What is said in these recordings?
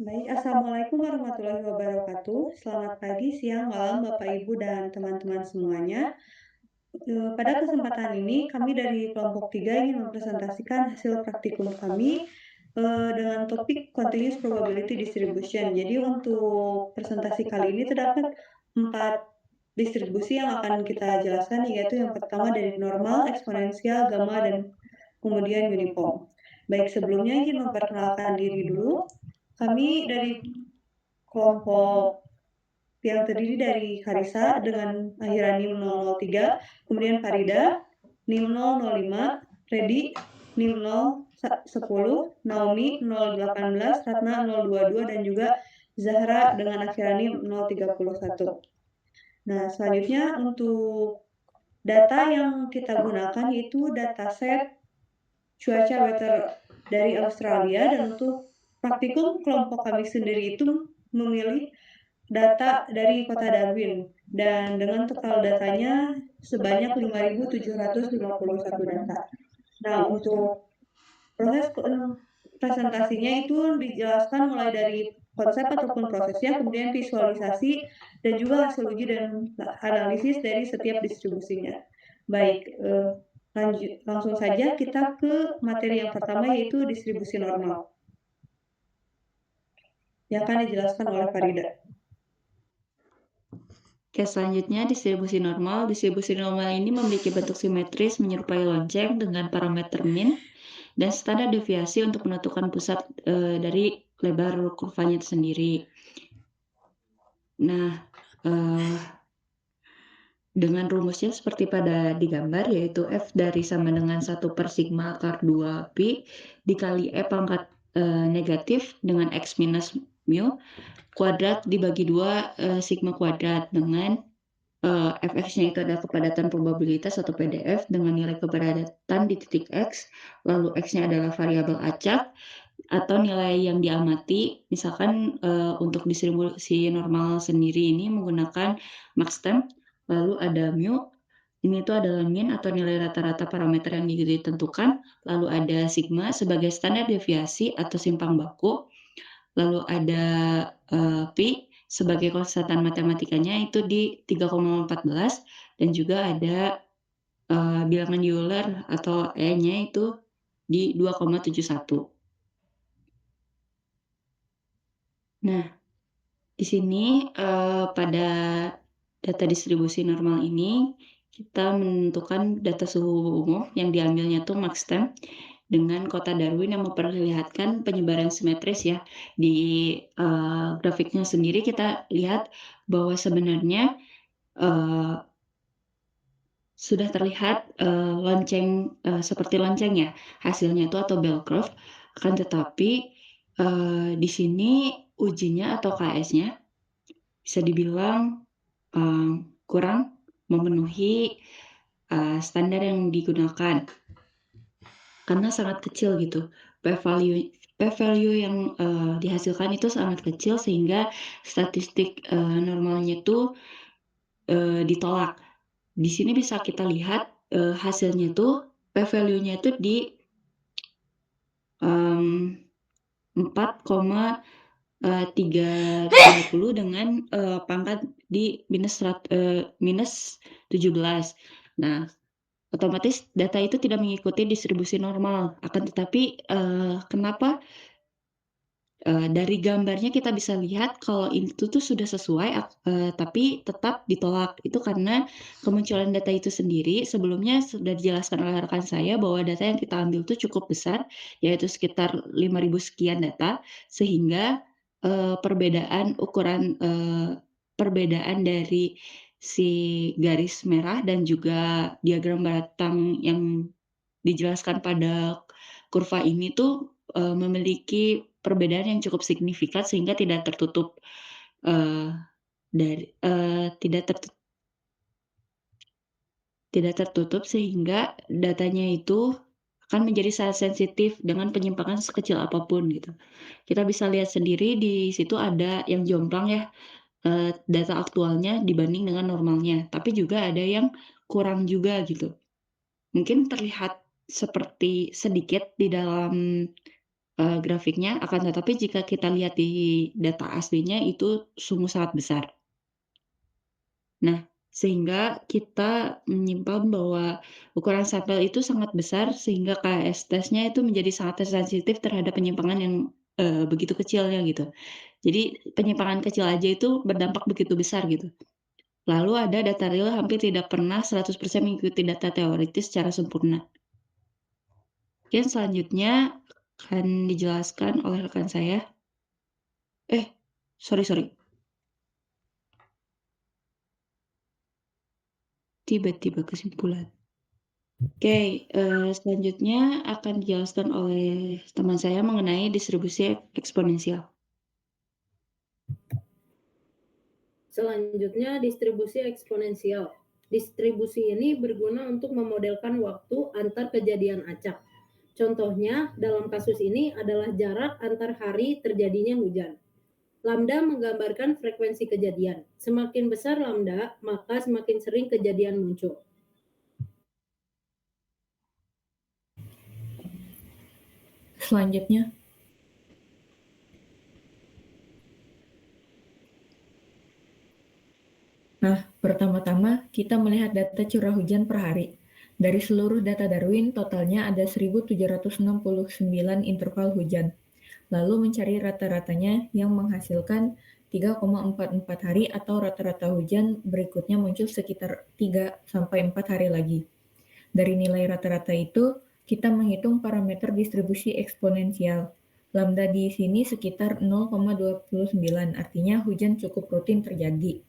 Baik, assalamualaikum warahmatullahi wabarakatuh. Selamat pagi, siang, malam, Bapak, Ibu, dan teman-teman semuanya. Pada kesempatan ini, kami dari kelompok 3 ingin mempresentasikan hasil praktikum kami dengan topik Continuous Probability Distribution. Jadi untuk presentasi kali ini terdapat 4 distribusi yang akan kita jelaskan, yaitu yang pertama dari normal, eksponensial, gamma, dan kemudian uniform. Baik, sebelumnya ingin memperkenalkan diri dulu. Kami dari kelompok yang terdiri dari Karisa dengan akhiran NIM 003, kemudian Farida, NIM 005, Freddy, NIM 010, Naomi 018, Ratna 022, dan juga Zahra dengan akhiran NIM 031. Nah, selanjutnya untuk data yang kita gunakan yaitu dataset cuaca weather dari Australia, dan untuk praktikum kelompok kami sendiri itu memilih data dari kota Darwin dan dengan total datanya sebanyak 5.751 data. Nah, untuk proses presentasinya itu dijelaskan mulai dari konsep ataupun prosesnya, kemudian visualisasi, dan juga hasil uji dan analisis dari setiap distribusinya. Baik, langsung saja kita ke materi yang pertama, yaitu distribusi normal yang akan dijelaskan oleh Farida. Oke, selanjutnya distribusi normal. Distribusi normal ini memiliki bentuk simetris menyerupai lonceng dengan parameter min dan standar deviasi untuk menentukan pusat dari lebar kurvanya itu sendiri. Nah, dengan rumusnya seperti pada di gambar, yaitu F dari sama dengan 1 per sigma akar 2 pi dikali E pangkat negatif dengan X minus mu kuadrat dibagi 2 sigma kuadrat dengan Fx-nya itu adalah kepadatan probabilitas atau PDF dengan nilai kepadatan di titik X, lalu X-nya adalah variabel acak atau nilai yang diamati. Misalkan untuk distribusi normal sendiri ini menggunakan maxtemp, lalu ada mu, ini itu adalah min atau nilai rata-rata parameter yang ditentukan, lalu ada sigma sebagai standar deviasi atau simpang baku, lalu ada pi sebagai konstantan matematikanya itu di 3,14 dan juga ada bilangan Euler atau E-nya itu di 2,71. Nah, di sini pada data distribusi normal ini kita menentukan data suhu umum yang diambilnya tuh maxtemp dengan kota Darwin yang memperlihatkan penyebaran simetris ya. Di grafiknya sendiri kita lihat bahwa sebenarnya sudah terlihat lonceng seperti lonceng ya hasilnya itu atau bell curve, akan tetapi di sini ujinya atau KS-nya bisa dibilang kurang memenuhi standar yang digunakan karena sangat kecil gitu. P-value yang dihasilkan itu sangat kecil sehingga statistik normalnya itu ditolak. Di sini bisa kita lihat hasilnya itu P-value-nya itu di 4,330 dengan pangkat di minus 17. Nah, otomatis data itu tidak mengikuti distribusi normal. Akan tetapi kenapa dari gambarnya kita bisa lihat kalau itu tuh sudah sesuai, tapi tetap ditolak. Itu karena kemunculan data itu sendiri sebelumnya sudah dijelaskan oleh rekan saya bahwa data yang kita ambil tuh cukup besar, yaitu sekitar 5.000 sekian data, sehingga perbedaan ukuran perbedaan dari si garis merah dan juga diagram batang yang dijelaskan pada kurva ini tuh memiliki perbedaan yang cukup signifikan sehingga tidak tertutup eee, dari tidak tertutup sehingga datanya itu akan menjadi sangat sensitif dengan penyimpangan sekecil apapun gitu. Kita bisa lihat sendiri di situ ada yang jomplang ya, data aktualnya dibanding dengan normalnya, tapi juga ada yang kurang juga gitu. Mungkin terlihat seperti sedikit di dalam grafiknya, akan tetapi jika kita lihat di data aslinya itu sungguh sangat besar. Nah, sehingga kita menyimpang bahwa ukuran sampel itu sangat besar sehingga KS testnya itu menjadi sangat sensitif terhadap penyimpangan yang, begitu kecilnya gitu. Jadi penyimpangan kecil aja itu berdampak begitu besar gitu. Lalu ada data real hampir tidak pernah 100% mengikuti data teoritis secara sempurna. Mungkin selanjutnya akan dijelaskan oleh rekan saya. Sorry. Tiba-tiba kesimpulan. Oke, selanjutnya akan dijelaskan oleh teman saya mengenai distribusi eksponensial. Selanjutnya, distribusi eksponensial. Distribusi ini berguna untuk memodelkan waktu antar kejadian acak. Contohnya, dalam kasus ini adalah jarak antar hari terjadinya hujan. Lambda menggambarkan frekuensi kejadian. Semakin besar lambda, maka semakin sering kejadian muncul. Selanjutnya, pertama-tama kita melihat data curah hujan per hari. Dari seluruh data Darwin, totalnya ada 1.769 interval hujan. Lalu mencari rata-ratanya yang menghasilkan 3,44 hari atau rata-rata hujan berikutnya muncul sekitar 3-4 hari lagi. Dari nilai rata-rata itu, kita menghitung parameter distribusi eksponensial. Lambda di sini sekitar 0,29, artinya hujan cukup rutin terjadi.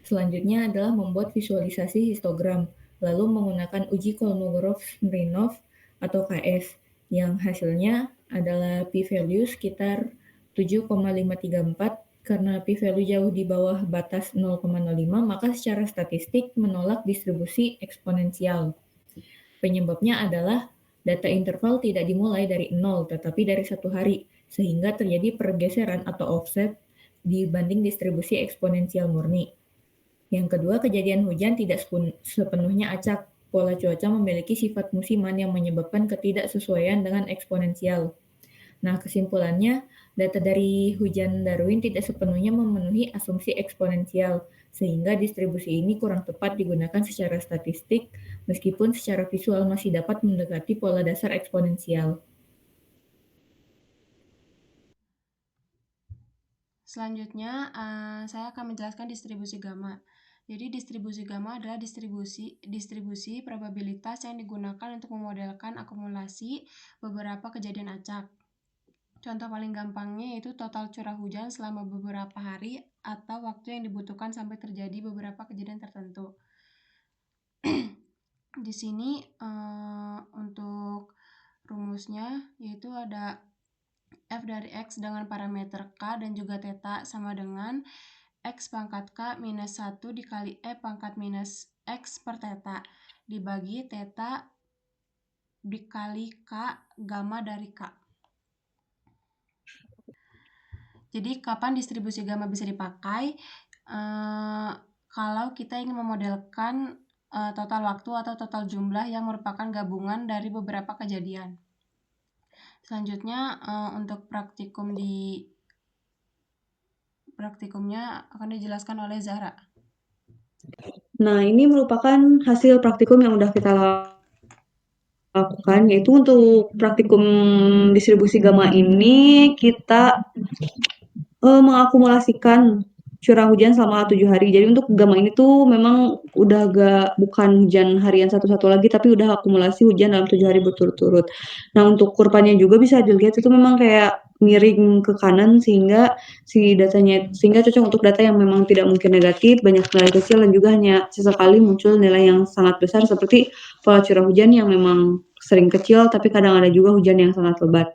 Selanjutnya adalah membuat visualisasi histogram, lalu menggunakan uji Kolmogorov-Smirnov atau KS, yang hasilnya adalah p-value sekitar 7,534. Karena p-value jauh di bawah batas 0,05, maka secara statistik menolak distribusi eksponensial. Penyebabnya adalah data interval tidak dimulai dari 0, tetapi dari 1 hari, sehingga terjadi pergeseran atau offset dibanding distribusi eksponensial murni. Yang kedua, kejadian hujan tidak sepenuhnya acak. Pola cuaca memiliki sifat musiman yang menyebabkan ketidaksesuaian dengan eksponensial. Nah, kesimpulannya, data dari hujan Darwin tidak sepenuhnya memenuhi asumsi eksponensial, sehingga distribusi ini kurang tepat digunakan secara statistik, meskipun secara visual masih dapat mendekati pola dasar eksponensial. Selanjutnya, saya akan menjelaskan distribusi gamma. Jadi distribusi gamma adalah distribusi probabilitas yang digunakan untuk memodelkan akumulasi beberapa kejadian acak. Contoh paling gampangnya yaitu total curah hujan selama beberapa hari atau waktu yang dibutuhkan sampai terjadi beberapa kejadian tertentu. Di sini untuk rumusnya yaitu ada f dari x dengan parameter k dan juga theta sama dengan x pangkat k minus 1 dikali e pangkat minus x per theta dibagi theta dikali k gamma dari k. Jadi kapan distribusi gamma bisa dipakai? Kalau kita ingin memodelkan total waktu atau total jumlah yang merupakan gabungan dari beberapa kejadian. Selanjutnya untuk praktikumnya akan dijelaskan oleh Zahra. Nah, ini merupakan hasil praktikum yang udah kita lakukan, yaitu untuk praktikum distribusi gamma ini kita mengakumulasikan curah hujan selama 7 hari. Jadi untuk gamma ini tuh memang udah bukan hujan harian satu-satu lagi, tapi udah akumulasi hujan dalam 7 hari berturut-turut. Nah, untuk kurvanya juga bisa dilihat itu memang kayak miring ke kanan sehingga cocok untuk data yang memang tidak mungkin negatif, banyak nilai kecil dan juga hanya sesekali muncul nilai yang sangat besar seperti pola curah hujan yang memang sering kecil tapi kadang ada juga hujan yang sangat lebat.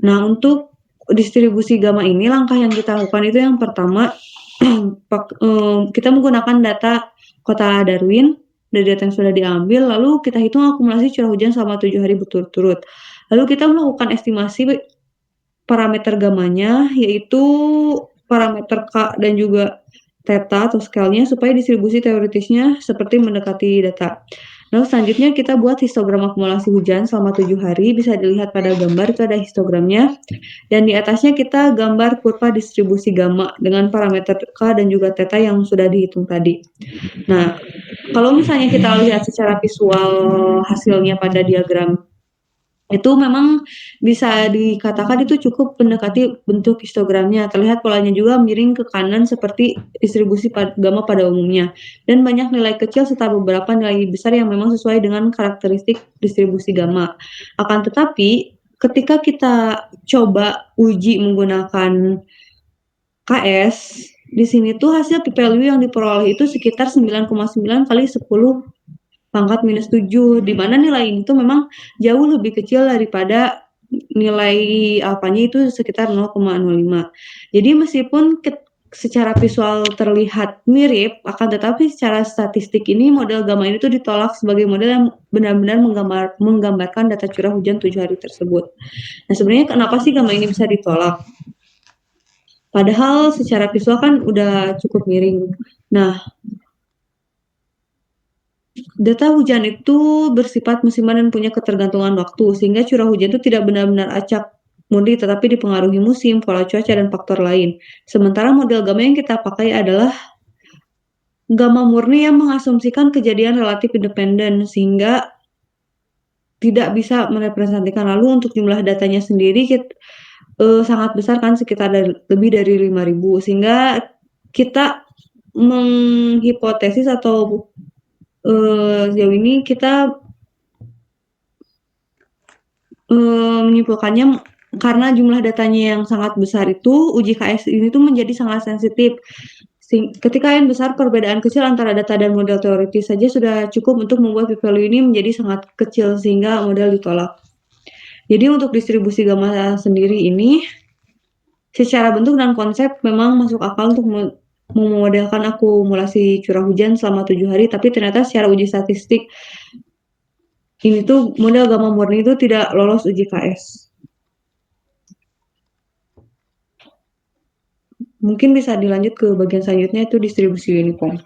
Nah, untuk distribusi gamma ini langkah yang kita lakukan itu yang pertama kita menggunakan data kota Darwin dari data yang sudah diambil, lalu kita hitung akumulasi curah hujan selama 7 hari berturut-turut. Lalu kita melakukan estimasi parameter gammanya, yaitu parameter K dan juga theta atau scale-nya supaya distribusi teoritisnya seperti mendekati data. Lalu selanjutnya kita buat histogram akumulasi hujan selama 7 hari. Bisa dilihat pada gambar, itu ada histogramnya. Dan di atasnya kita gambar kurva distribusi gamma dengan parameter K dan juga theta yang sudah dihitung tadi. Nah, kalau misalnya kita lihat secara visual hasilnya pada diagram, itu memang bisa dikatakan itu cukup mendekati bentuk histogramnya. Terlihat polanya juga miring ke kanan seperti distribusi gamma pada umumnya. Dan banyak nilai kecil serta beberapa nilai besar yang memang sesuai dengan karakteristik distribusi gamma. Akan tetapi, ketika kita coba uji menggunakan KS, di sini tuh hasil p-value yang diperoleh itu sekitar 9,9 kali 10 pangkat minus 7, di mana nilai ini tuh memang jauh lebih kecil daripada nilai alfanya itu sekitar 0,05. Jadi meskipun secara visual terlihat mirip, akan tetapi secara statistik ini model gamma ini tuh ditolak sebagai model yang benar-benar menggambarkan data curah hujan 7 hari tersebut. Nah, sebenarnya kenapa sih gamma ini bisa ditolak? Padahal secara visual kan udah cukup miring. Nah, data hujan itu bersifat musiman dan punya ketergantungan waktu, sehingga curah hujan itu tidak benar-benar acak murni, tetapi dipengaruhi musim, pola cuaca, dan faktor lain. Sementara model gamma yang kita pakai adalah gamma murni yang mengasumsikan kejadian relatif independen, sehingga tidak bisa merepresentasikan. Lalu untuk jumlah datanya sendiri sangat besar kan, sekitar lebih dari 5.000, sehingga kita menghipotesis atau sejauh ini kita menyimpulkannya karena jumlah datanya yang sangat besar itu, uji KS ini tuh menjadi sangat sensitif. Ketika n besar, perbedaan kecil antara data dan model teoritis saja sudah cukup untuk membuat p-value ini menjadi sangat kecil sehingga model ditolak. Jadi untuk distribusi gamma sendiri ini, secara bentuk dan konsep memang masuk akal untuk memodelkan akumulasi curah hujan selama 7 hari, tapi ternyata secara uji statistik ini tuh model gamma murni itu tidak lolos uji KS. Mungkin bisa dilanjut ke bagian selanjutnya, itu distribusi uniform.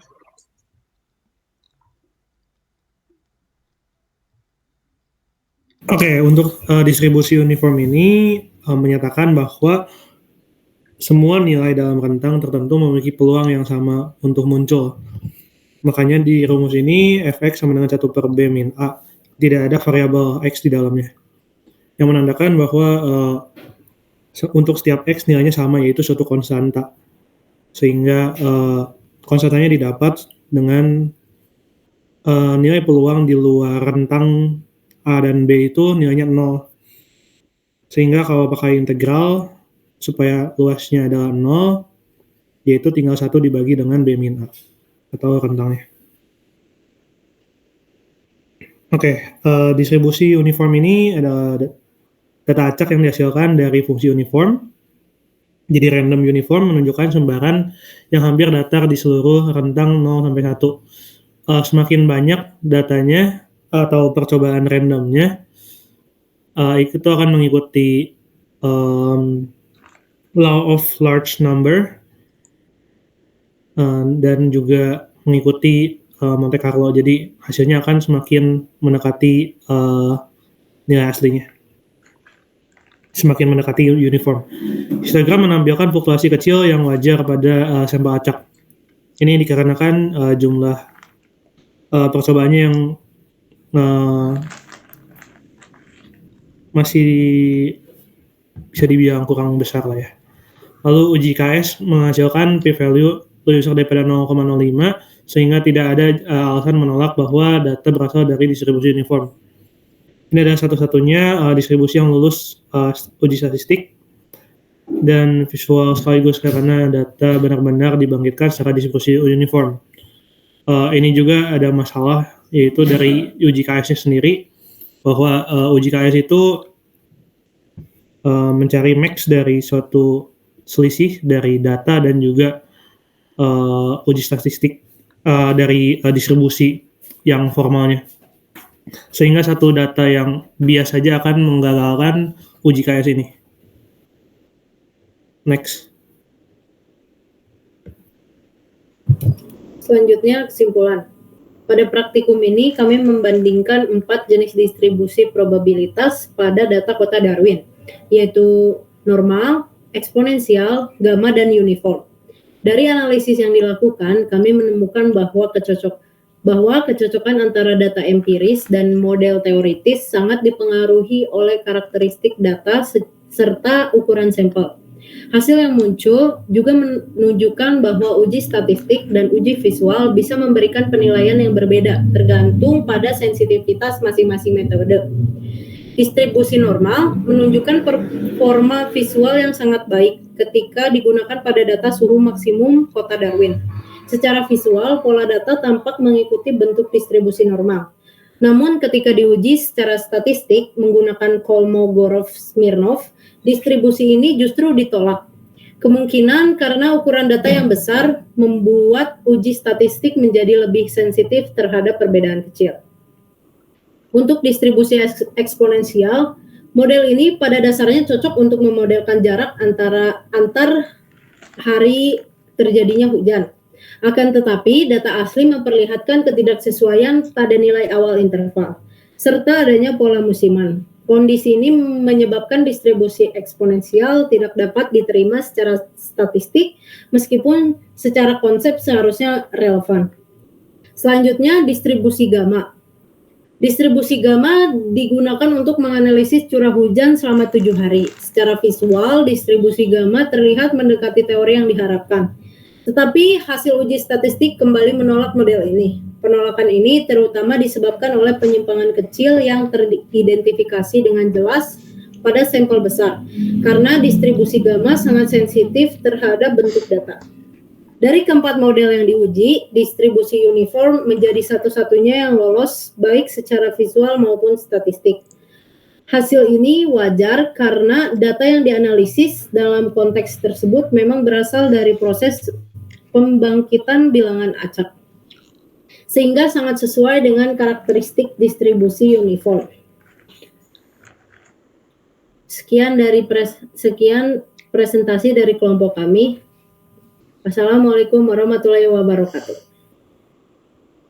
Oke, untuk distribusi uniform ini menyatakan bahwa semua nilai dalam rentang tertentu memiliki peluang yang sama untuk muncul. Makanya di rumus ini fx sama dengan 1/b min a. Tidak ada variabel x di dalamnya. Yang menandakan bahwa untuk setiap x nilainya sama, yaitu suatu konstanta. Sehingga konstantanya didapat dengan nilai peluang di luar rentang A dan B itu nilainya 0. Sehingga kalau pakai integral, supaya luasnya adalah 0, yaitu tinggal 1 dibagi dengan B min A, atau rentangnya. Oke, distribusi uniform ini adalah data acak yang dihasilkan dari fungsi uniform. Jadi random uniform menunjukkan sumbaran yang hampir datar di seluruh rentang 0 sampai 1. Semakin banyak datanya atau percobaan randomnya, itu akan mengikuti law of large number dan juga mengikuti Monte Carlo. Jadi hasilnya akan semakin mendekati nilai aslinya, semakin mendekati uniform. Histogram menampilkan fluktuasi kecil yang wajar pada sampel acak. Ini dikarenakan jumlah percobaannya yang masih bisa dibilang kurang besar lah ya. Lalu uji KS menghasilkan p-value lebih besar daripada 0,05, sehingga tidak ada alasan menolak bahwa data berasal dari distribusi uniform. Ini adalah satu-satunya distribusi yang lulus uji statistik dan visual sekaligus karena data benar-benar dibangkitkan secara distribusi uniform. Ini juga ada masalah, yaitu dari uji KS-nya sendiri, bahwa uji KS itu mencari max dari suatu selisih dari data dan juga uji statistik dari distribusi yang formalnya. Sehingga satu data yang bias saja akan menggagalkan uji KS ini. Next. Selanjutnya kesimpulan. Pada praktikum ini kami membandingkan 4 jenis distribusi probabilitas pada data kota Darwin, yaitu normal, eksponensial, gamma, dan uniform. Dari analisis yang dilakukan, kami menemukan bahwa kecocokan antara data empiris dan model teoritis sangat dipengaruhi oleh karakteristik data serta ukuran sampel. Hasil yang muncul juga menunjukkan bahwa uji statistik dan uji visual bisa memberikan penilaian yang berbeda tergantung pada sensitivitas masing-masing metode. Distribusi normal menunjukkan performa visual yang sangat baik ketika digunakan pada data suhu maksimum kota Darwin. Secara visual, pola data tampak mengikuti bentuk distribusi normal. Namun ketika diuji secara statistik menggunakan Kolmogorov-Smirnov, distribusi ini justru ditolak. Kemungkinan karena ukuran data yang besar membuat uji statistik menjadi lebih sensitif terhadap perbedaan kecil. Untuk distribusi eksponensial, model ini pada dasarnya cocok untuk memodelkan jarak antar hari terjadinya hujan. Akan tetapi, data asli memperlihatkan ketidaksesuaian pada nilai awal interval, serta adanya pola musiman. Kondisi ini menyebabkan distribusi eksponensial tidak dapat diterima secara statistik, meskipun secara konsep seharusnya relevan. Selanjutnya, distribusi gamma. Distribusi gamma digunakan untuk menganalisis curah hujan selama 7 hari. Secara visual, distribusi gamma terlihat mendekati teori yang diharapkan. Tetapi hasil uji statistik kembali menolak model ini. Penolakan ini terutama disebabkan oleh penyimpangan kecil yang teridentifikasi dengan jelas pada sampel besar, karena distribusi gamma sangat sensitif terhadap bentuk data. Dari keempat model yang diuji, distribusi uniform menjadi satu-satunya yang lolos baik secara visual maupun statistik. Hasil ini wajar karena data yang dianalisis dalam konteks tersebut memang berasal dari proses pembangkitan bilangan acak, sehingga sangat sesuai dengan karakteristik distribusi uniform. Sekian presentasi dari kelompok kami. Assalamualaikum warahmatullahi wabarakatuh.